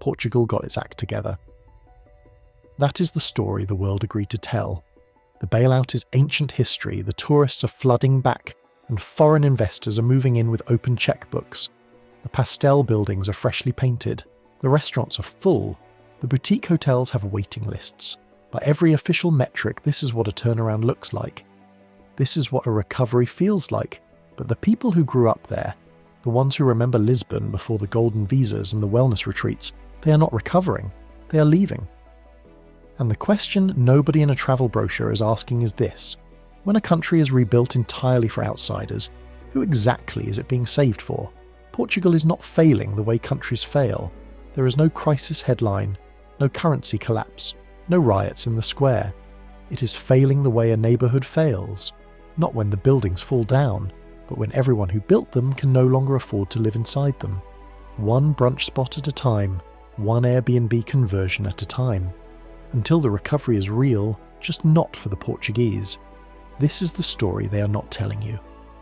Portugal got its act together. That is the story the world agreed to tell. The bailout is ancient history, the tourists are flooding back, and foreign investors are moving in with open checkbooks. The pastel buildings are freshly painted, the restaurants are full, the boutique hotels have waiting lists. By every official metric, this is what a turnaround looks like. This is what a recovery feels like, but the people who grew up there, the ones who remember Lisbon before the golden visas and the wellness retreats, they are not recovering, they are leaving. And the question nobody in a travel brochure is asking is this: when a country is rebuilt entirely for outsiders, who exactly is it being saved for? Portugal is not failing the way countries fail. There is no crisis headline, no currency collapse, no riots in the square. It is failing the way a neighbourhood fails, not when the buildings fall down, but when everyone who built them can no longer afford to live inside them. One brunch spot at a time, one Airbnb conversion at a time. Until the recovery is real, just not for the Portuguese. This is the story they are not telling you.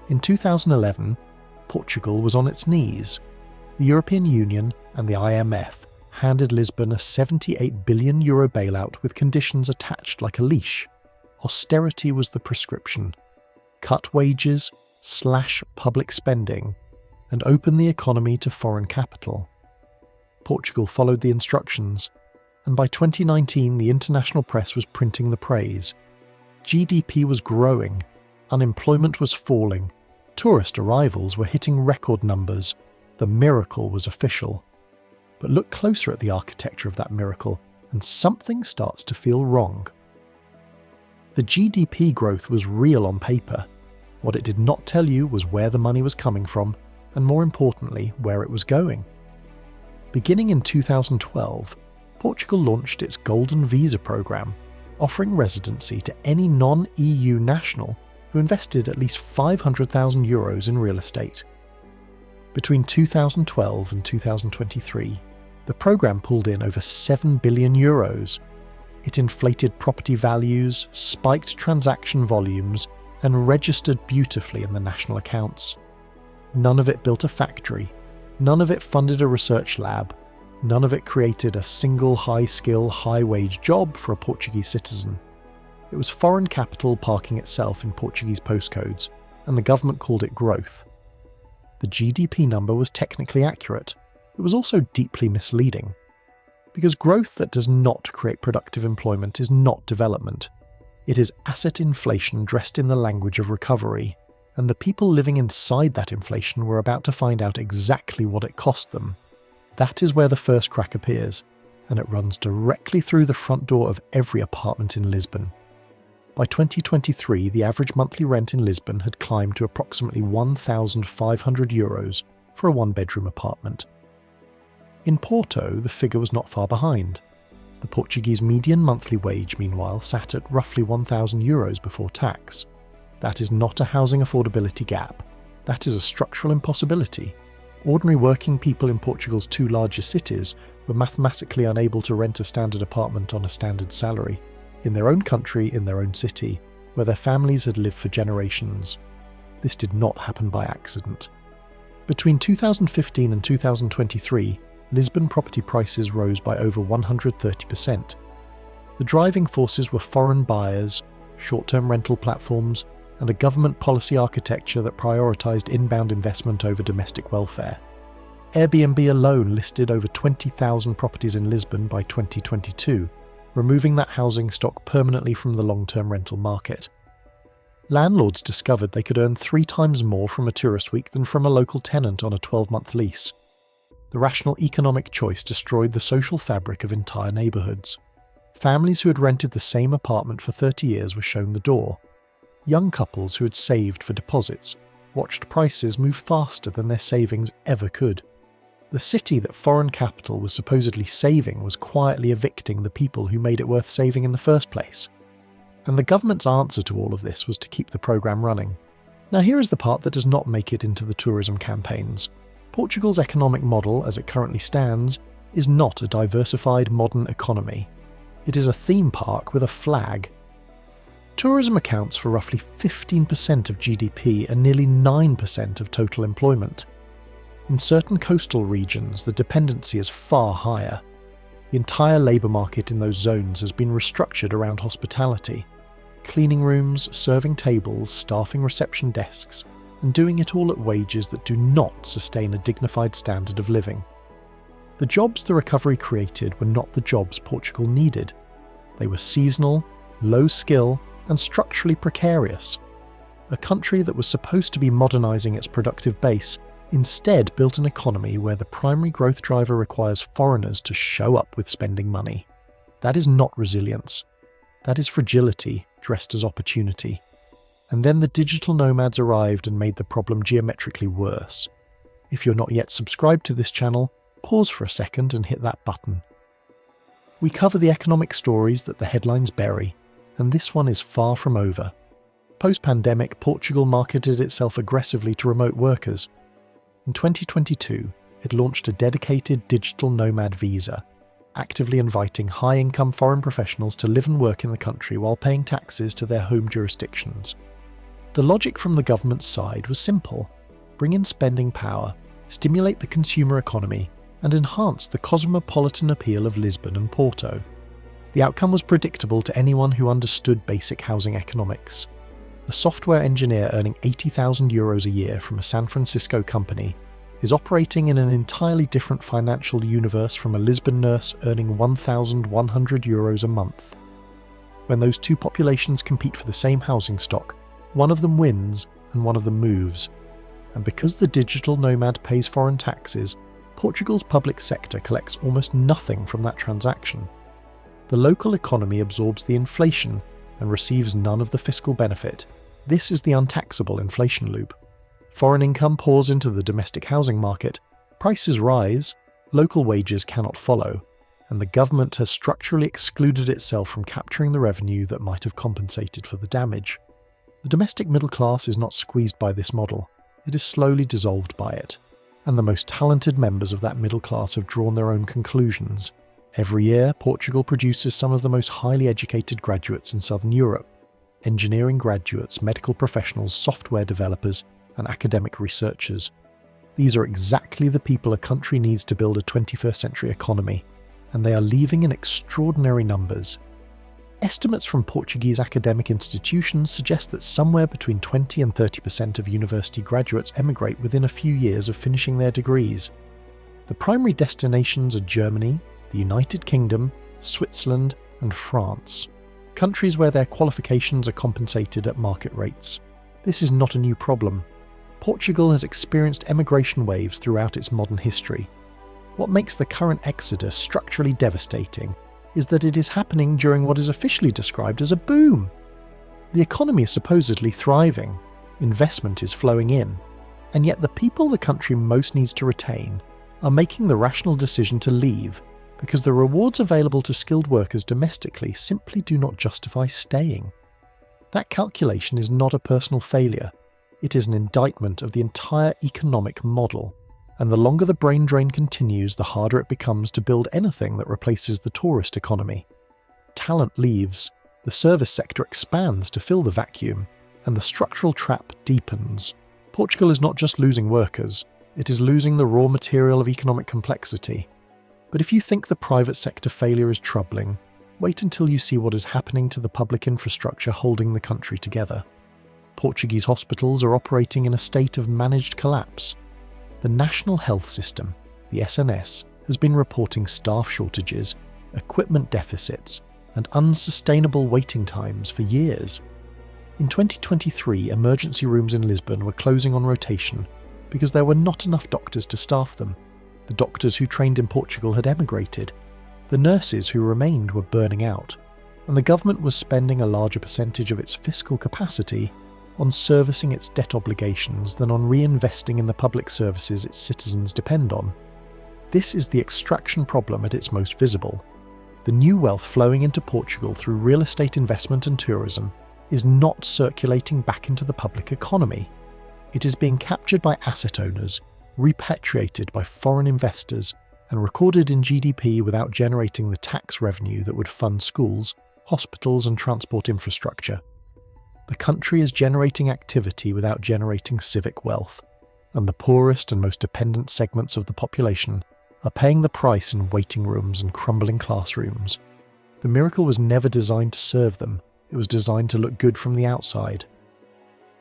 In 2011, Portugal was on its knees. The European Union and the IMF handed Lisbon a €78 billion bailout with conditions attached like a leash. Austerity was the prescription. Cut wages, slash public spending, and open the economy to foreign capital. Portugal followed the instructions, and by 2019 the international press was printing the praise. GDP was growing, unemployment was falling, tourist arrivals were hitting record numbers. The miracle was official. But look closer at the architecture of that miracle, and something starts to feel wrong. The GDP growth was real on paper. What it did not tell you was where the money was coming from, and more importantly, where it was going. Beginning in 2012, Portugal launched its Golden Visa program, offering residency to any non-EU national who invested at least €500,000 in real estate. Between 2012 and 2023, the program pulled in over €7 billion. It inflated property values, spiked transaction volumes, and registered beautifully in the national accounts. None of it built a factory, none of it funded a research lab, none of it created a single high-skill, high-wage job for a Portuguese citizen. It was foreign capital parking itself in Portuguese postcodes, and the government called it growth. The GDP number was technically accurate. It was also deeply misleading. Because growth that does not create productive employment is not development. It is asset inflation dressed in the language of recovery, and the people living inside that inflation were about to find out exactly what it cost them. That is where the first crack appears, and it runs directly through the front door of every apartment in Lisbon. By 2023, the average monthly rent in Lisbon had climbed to approximately €1,500 for a one-bedroom apartment. In Porto, the figure was not far behind. The Portuguese median monthly wage, meanwhile, sat at roughly €1,000 before tax. That is not a housing affordability gap. That is a structural impossibility. Ordinary working people in Portugal's two largest cities were mathematically unable to rent a standard apartment on a standard salary, in their own country, in their own city, where their families had lived for generations. This did not happen by accident. Between 2015 and 2023, Lisbon property prices rose by over 130%. The driving forces were foreign buyers, short-term rental platforms, and a government policy architecture that prioritised inbound investment over domestic welfare. Airbnb alone listed over 20,000 properties in Lisbon by 2022, removing that housing stock permanently from the long-term rental market. Landlords discovered they could earn 3 times more from a tourist week than from a local tenant on a 12-month lease. The rational economic choice destroyed the social fabric of entire neighbourhoods. Families who had rented the same apartment for 30 years were shown the door. Young couples who had saved for deposits watched prices move faster than their savings ever could. The city that foreign capital was supposedly saving was quietly evicting the people who made it worth saving in the first place. And the government's answer to all of this was to keep the programme running. Now here is the part that does not make it into the tourism campaigns. Portugal's economic model, as it currently stands, is not a diversified modern economy. It is a theme park with a flag. Tourism accounts for roughly 15% of GDP and nearly 9% of total employment. In certain coastal regions, the dependency is far higher. The entire labour market in those zones has been restructured around hospitality. Cleaning rooms, serving tables, staffing reception desks, and doing it all at wages that do not sustain a dignified standard of living. The jobs the recovery created were not the jobs Portugal needed. They were seasonal, low skill, and structurally precarious. A country that was supposed to be modernising its productive base instead built an economy where the primary growth driver requires foreigners to show up with spending money. That is not resilience. That is fragility dressed as opportunity. And then the digital nomads arrived and made the problem geometrically worse. If you're not yet subscribed to this channel, pause for a second and hit that button. We cover the economic stories that the headlines bury, and this one is far from over. Post-pandemic, Portugal marketed itself aggressively to remote workers. In 2022, it launched a dedicated digital nomad visa, actively inviting high-income foreign professionals to live and work in the country while paying taxes to their home jurisdictions. The logic from the government's side was simple: bring in spending power, stimulate the consumer economy, and enhance the cosmopolitan appeal of Lisbon and Porto. The outcome was predictable to anyone who understood basic housing economics. A software engineer earning €80,000 a year from a San Francisco company is operating in an entirely different financial universe from a Lisbon nurse earning €1,100 a month. When those two populations compete for the same housing stock, one of them wins and one of them moves. And because the digital nomad pays foreign taxes, Portugal's public sector collects almost nothing from that transaction. The local economy absorbs the inflation and receives none of the fiscal benefit. This is the untaxable inflation loop. Foreign income pours into the domestic housing market, prices rise, local wages cannot follow, and the government has structurally excluded itself from capturing the revenue that might have compensated for the damage. The domestic middle class is not squeezed by this model, it is slowly dissolved by it. And the most talented members of that middle class have drawn their own conclusions. Every year, Portugal produces some of the most highly educated graduates in Southern Europe: engineering graduates, medical professionals, software developers, and academic researchers. These are exactly the people a country needs to build a 21st century economy, and they are leaving in extraordinary numbers. Estimates from Portuguese academic institutions suggest that somewhere between 20 and 30% of university graduates emigrate within a few years of finishing their degrees. The primary destinations are Germany, the United Kingdom, Switzerland, and France, countries where their qualifications are compensated at market rates. This is not a new problem. Portugal has experienced emigration waves throughout its modern history. What makes the current exodus structurally devastating is that it is happening during what is officially described as a boom. The economy is supposedly thriving, investment is flowing in, and yet the people the country most needs to retain are making the rational decision to leave because the rewards available to skilled workers domestically simply do not justify staying. That calculation is not a personal failure, it is an indictment of the entire economic model. And the longer the brain drain continues, the harder it becomes to build anything that replaces the tourist economy. Talent leaves, the service sector expands to fill the vacuum, and the structural trap deepens. Portugal is not just losing workers, it is losing the raw material of economic complexity. But if you think the private sector failure is troubling, wait until you see what is happening to the public infrastructure holding the country together. Portuguese hospitals are operating in a state of managed collapse. The National Health System, the SNS, has been reporting staff shortages, equipment deficits, and unsustainable waiting times for years. In 2023, emergency rooms in Lisbon were closing on rotation because there were not enough doctors to staff them. The doctors who trained in Portugal had emigrated. The nurses who remained were burning out, and the government was spending a larger percentage of its fiscal capacity on servicing its debt obligations than on reinvesting in the public services its citizens depend on. This is the extraction problem at its most visible. The new wealth flowing into Portugal through real estate investment and tourism is not circulating back into the public economy. It is being captured by asset owners, repatriated by foreign investors, and recorded in GDP without generating the tax revenue that would fund schools, hospitals, and transport infrastructure. The country is generating activity without generating civic wealth, and the poorest and most dependent segments of the population are paying the price in waiting rooms and crumbling classrooms. The miracle was never designed to serve them, it was designed to look good from the outside.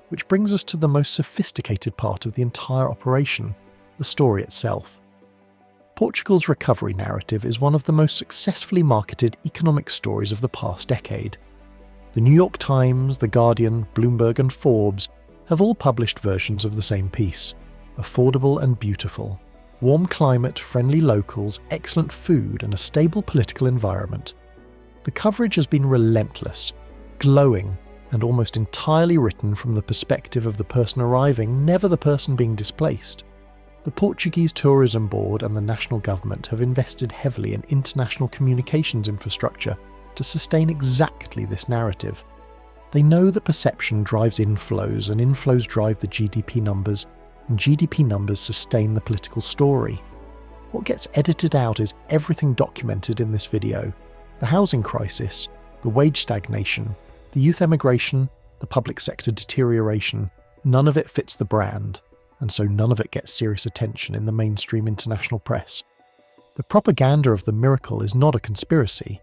Which brings us to the most sophisticated part of the entire operation, the story itself. Portugal's recovery narrative is one of the most successfully marketed economic stories of the past decade. The New York Times, The Guardian, Bloomberg and Forbes have all published versions of the same piece. Affordable and beautiful. Warm climate, friendly locals, excellent food and a stable political environment. The coverage has been relentless, glowing, and almost entirely written from the perspective of the person arriving, never the person being displaced. The Portuguese Tourism Board and the national government have invested heavily in international communications infrastructure to sustain exactly this narrative. They know that perception drives inflows, and inflows drive the GDP numbers, and GDP numbers sustain the political story. What gets edited out is everything documented in this video: the housing crisis, the wage stagnation, the youth emigration, the public sector deterioration. None of it fits the brand, and so none of it gets serious attention in the mainstream international press. The propaganda of the miracle is not a conspiracy.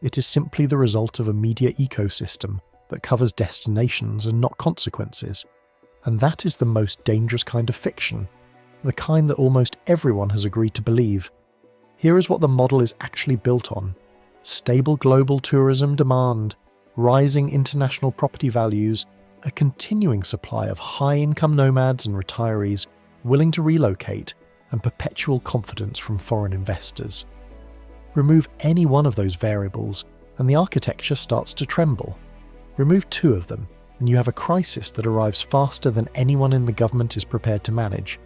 It is simply the result of a media ecosystem that covers destinations and not consequences. And that is the most dangerous kind of fiction, the kind that almost everyone has agreed to believe. Here is what the model is actually built on: stable global tourism demand, rising international property values, a continuing supply of high-income nomads and retirees willing to relocate, and perpetual confidence from foreign investors. Remove any one of those variables, and the architecture starts to tremble. Remove two of them, and you have a crisis that arrives faster than anyone in the government is prepared to manage.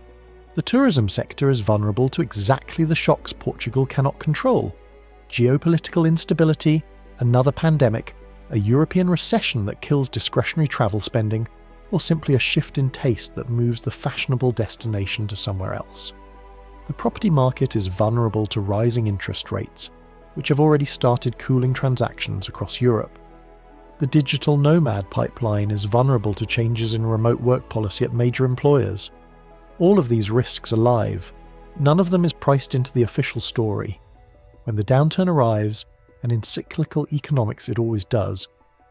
The tourism sector is vulnerable to exactly the shocks Portugal cannot control: geopolitical instability, another pandemic, a European recession that kills discretionary travel spending, or simply a shift in taste that moves the fashionable destination to somewhere else. The property market is vulnerable to rising interest rates, which have already started cooling transactions across Europe. The digital nomad pipeline is vulnerable to changes in remote work policy at major employers. All of these risks are live. None of them is priced into the official story. When the downturn arrives, and in cyclical economics it always does,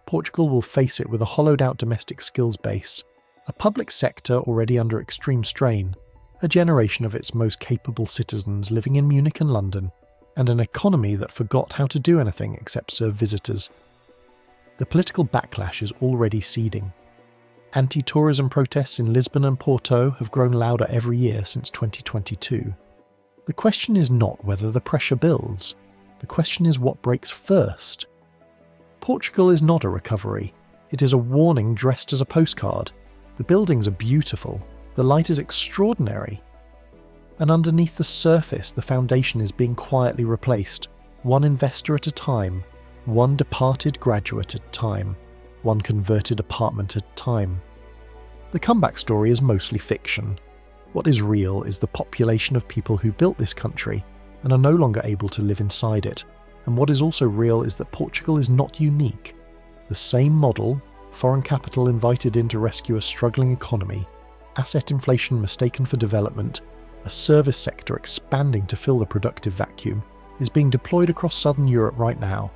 Portugal will face it with a hollowed-out domestic skills base, a public sector already under extreme strain, a generation of its most capable citizens living in Munich and London, and an economy that forgot how to do anything except serve visitors. The political backlash is already seeding. Anti-tourism protests in Lisbon and Porto have grown louder every year since 2022. The question is not whether the pressure builds. The question is what breaks first. Portugal is not a recovery. It is a warning dressed as a postcard. The buildings are beautiful. The light is extraordinary. And underneath the surface, the foundation is being quietly replaced, one investor at a time, one departed graduate at a time, one converted apartment at a time. The comeback story is mostly fiction. What is real is the population of people who built this country and are no longer able to live inside it. And what is also real is that Portugal is not unique. The same model, foreign capital invited in to rescue a struggling economy, asset inflation mistaken for development, a service sector expanding to fill the productive vacuum, is being deployed across southern Europe right now.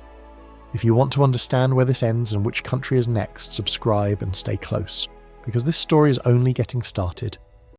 If you want to understand where this ends and which country is next, subscribe and stay close, because this story is only getting started.